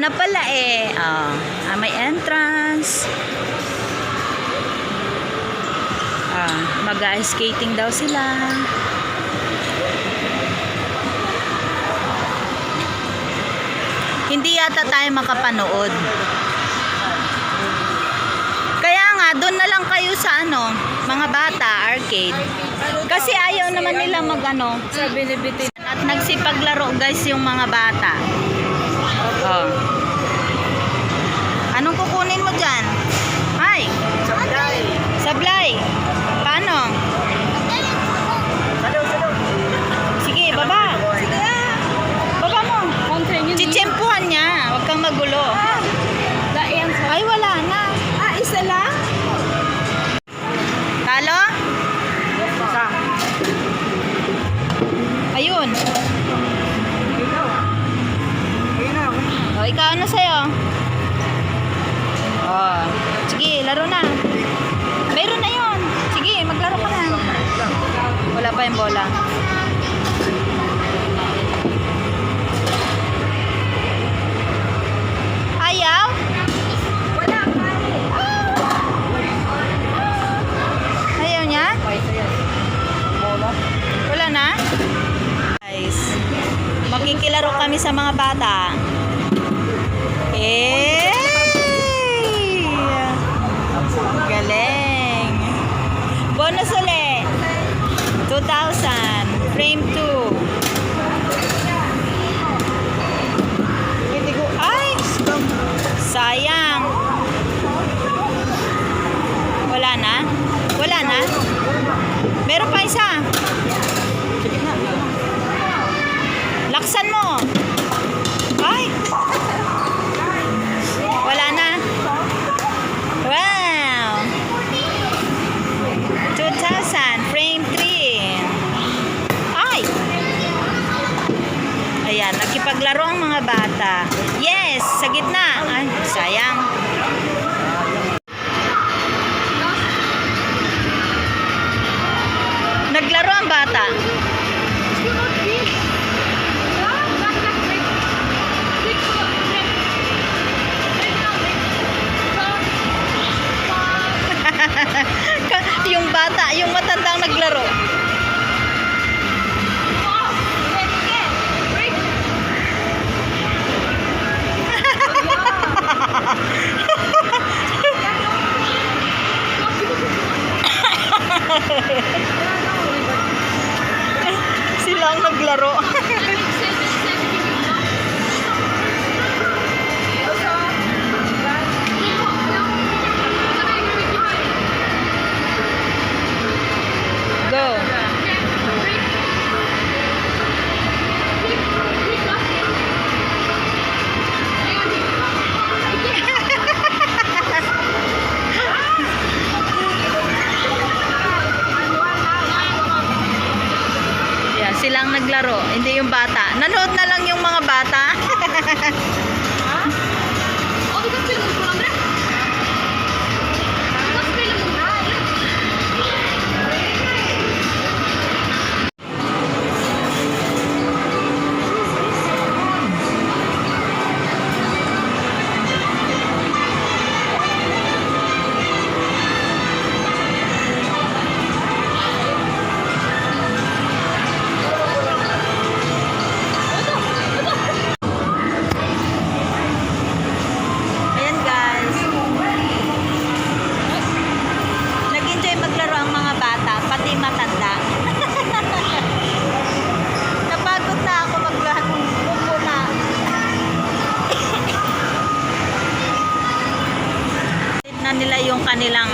na pala eh. May entrance. Mag-skating daw sila. Hindi yata tayo makapanood. Kaya nga, doon na lang kayo sa mga bata, arcade. Kasi ayaw naman nila at nagsipaglaro guys yung mga bata. Anong kukunin mo dyan? Ay! Sablay! Sablay! Paano? Sige, baba! Sige, baba mo! Chichempuhan niya. Huwag kang magulo. Ay, wala na. Isa lang? Talo? Ayun. Ikaw ano sa'yo? Sige, laro na. Meron na yun. Sige, maglaro ka na. Wala pa yung bola. Ayaw? Wala pa. Ayaw niya? Wala na? Guys, makikilaro kami sa mga bata. Galing. Bonus ulit. 2,000. Frame 2. Ay! Sayang. Wala na? Wala na? Meron pa isa. Laksan mo. Ay! Wala na. Wow! 2,000. Frame 3. Ay! Ayan, nakipaglaro ang mga bata. Yes! Sa gitna. Ay, sayang. Naglaro ang bata. Yung bata, yung matandang naglaro. Silang naglaro. Go. Yeah, silang naglaro, hindi yung bata. Nanood na lang yung mga bata. Nila yung kanilang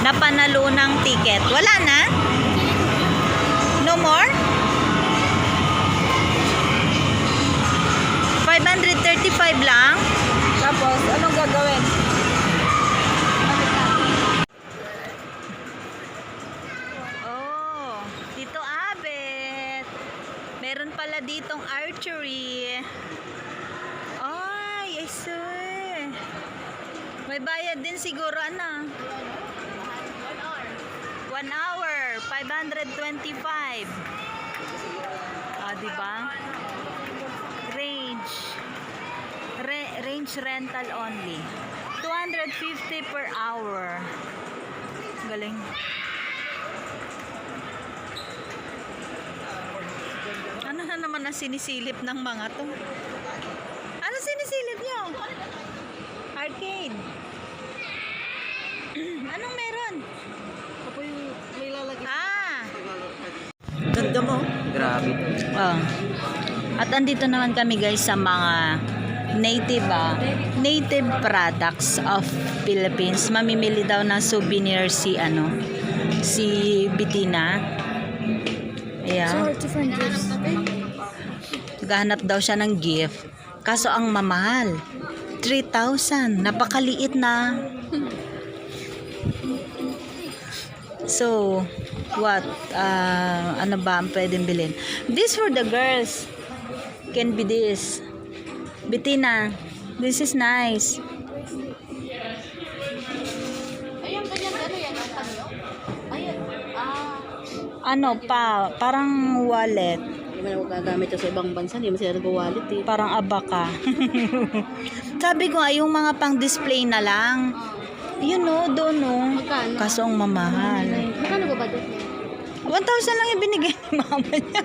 napanalunang ticket. Wala na? No more? 535 lang? Tapos, anong gagawin? Oh, Tito Abet. Meron pala ditong archery. Ay, yes sir. May bayad din siguro, 1 hour, 525. Diba? Range. Arrange rental only. 250 per hour. Galing. Ano na naman ang sinisilip ng mga to? Ano sinisilip nyo? Arcade. Anong meron? Ako yung may lalagay. Ganda mo. Grabe. Oh. At andito naman kami guys sa mga native products of Philippines. Mamimili daw ng souvenir si Bettina. Ayan. Different gifts. Gahanap daw siya ng gift. Kaso ang mamahal. 3,000. Napakaliit na. So, what? Ano ba ang pwedeng bilhin? This for the girls. Can be this. Bettina, this is nice. Ayun, ganyan. Ano yan? Ang panyo? Ayun. Ano pa? Parang wallet. Hindi man ako gagamit sa ibang bansa. Hindi man sila nag-wallet eh. Parang abaka. Sabi ko, yung mga pang-display na lang. Yun o, doon o. Magkano? Kaso ang mamahal. Magkano ba budget niya? 1,000 lang yung binigay ni mama niya.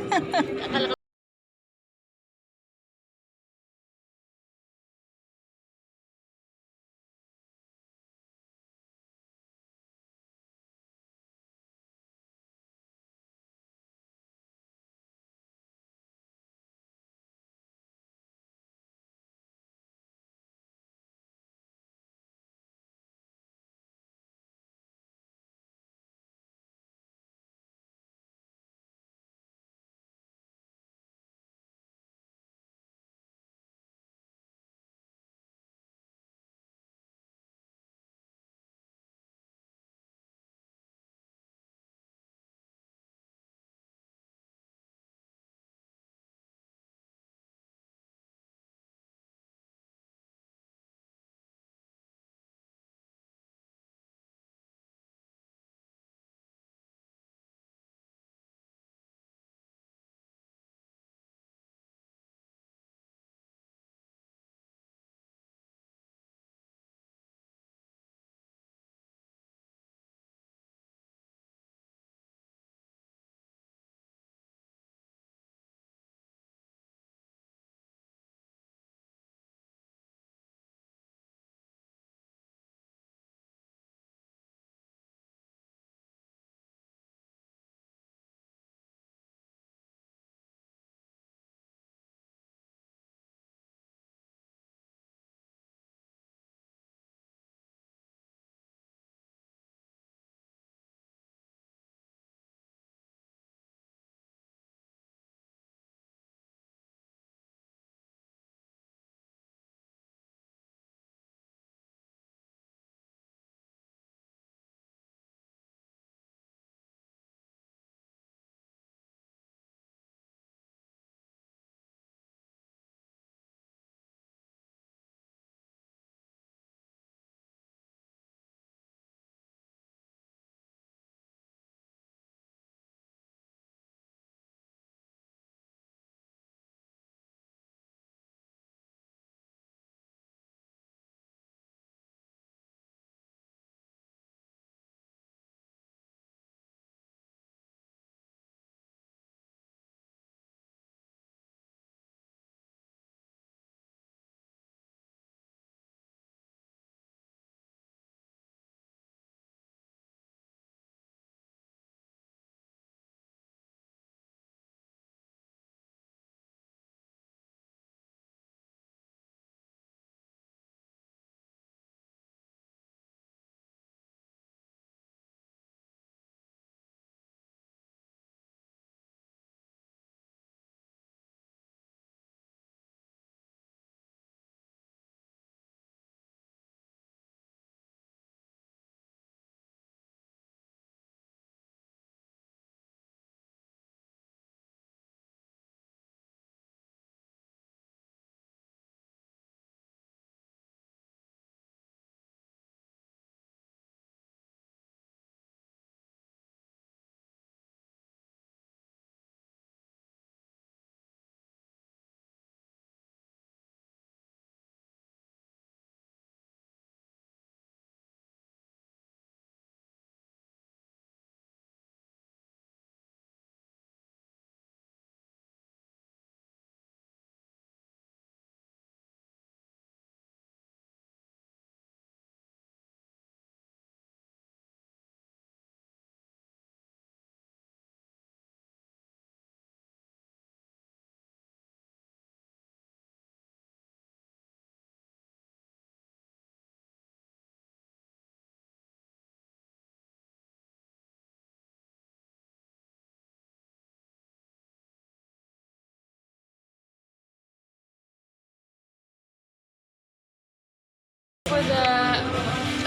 For the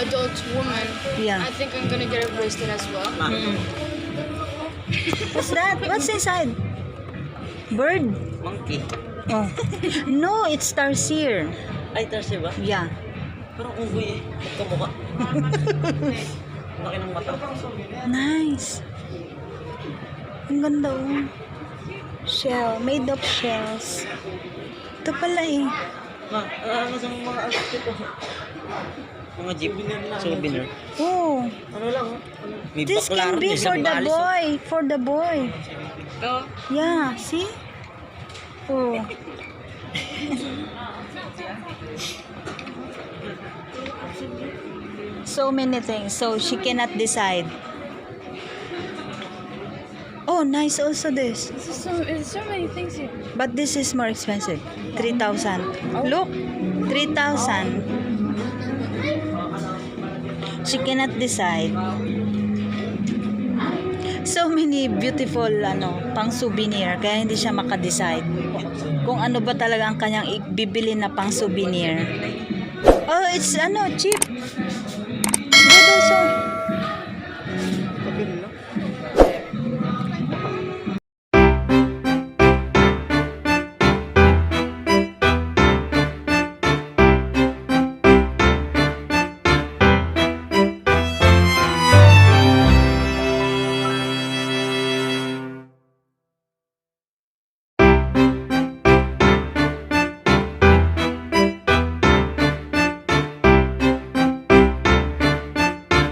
adult woman, Yeah. I think I'm gonna get a bracelet as well. What's that? What's inside? Bird? Monkey. Oh. No, it's tarsier. Ay, Tarsier ba? Yeah. Parang unggoy eh. Magkamukha. Laki ng mata. Nice. Ang ganda oh. Shell. Made of shells. Ito pala eh. Ma, ano sa mga outfit ko? Mga jeep. Souvenir. Oh. Ano lang, oh. May This baklaran can be din for sa the mga alis, oh. boy. For the boy. Ito. Yeah. See? Oh. So many things. So she cannot decide. Oh, nice also this. There's so many things here. But this is more expensive. 3,000. Look, 3,000. She cannot decide. So many beautiful pang souvenir kaya hindi siya maka-decide kung ano ba talaga ang kanyang ibibili na pang souvenir. Oh, it's cheap. Good also.